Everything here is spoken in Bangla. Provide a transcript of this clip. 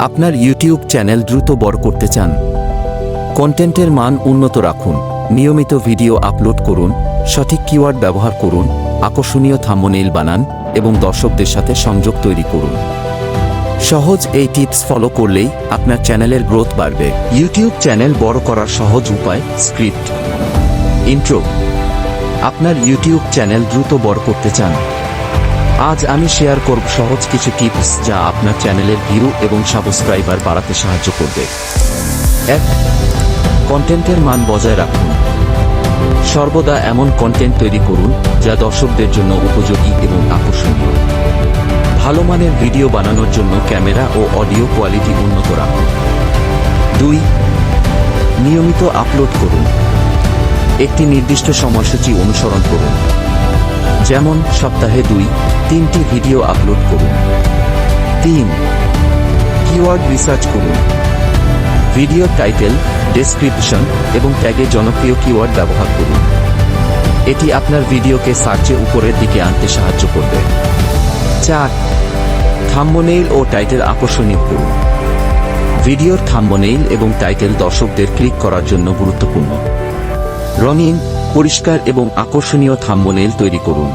আপনার ইউটিউব চ্যানেল দ্রুত বড় করতে চান? কন্টেন্টের মান উন্নত রাখুন, নিয়মিত ভিডিও আপলোড করুন, সঠিক কিওয়ার্ড ব্যবহার করুন, আকর্ষণীয় থাম্বনেইল বানান এবং দর্শকদের সাথে সংযোগ তৈরি করুন। সহজ এই টিপস ফলো করলেই আপনার চ্যানেলের গ্রোথ বাড়বে। ইউটিউব চ্যানেল বড় করার সহজ উপায়। স্ক্রিপ্ট। ইন্ট্রো। আপনার ইউটিউব চ্যানেল দ্রুত বড় করতে চান? আজ আমি শেয়ার করব সহজ কিছু টিপস যা আপনার চ্যানেলের ভিউ এবং সাবস্ক্রাইবার বাড়াতে সাহায্য করবে। 1. কন্টেন্টের মান বজায় রাখুন। সর্বদা এমন কন্টেন্ট তৈরি করুন যা দর্শকদের জন্য উপযোগী এবং আকর্ষণীয়। ভালো মানের ভিডিও বানানোর জন্য ক্যামেরা ও অডিও কোয়ালিটি উন্নত রাখুন। 2. নিয়মিত আপলোড করুন। একটি নির্দিষ্ট সময়সূচি অনুসরণ করুন, যেমন সপ্তাহে 2-3টি ভিডিও আপলোড করুন। 3. কিওয়ার্ড রিসার্চ করুন। ভিডিও টাইটেল, ডেসক্রিপশন এবং ট্যাগে জনপ্রিয় কিওয়ার্ড ব্যবহার করুন। এটি আপনার ভিডিওকে সার্চে উপরের দিকে আনতে সাহায্য করবে। 4. থাম্বনেইল ও টাইটেল আকর্ষণীয় করুন। ভিডিওর থাম্বনেইল এবং টাইটেল দর্শকদের ক্লিক করার জন্য গুরুত্বপূর্ণ। রঙিন, পরিষ্কার এবং আকর্ষণীয় থাম্বনেইল তৈরি করুন।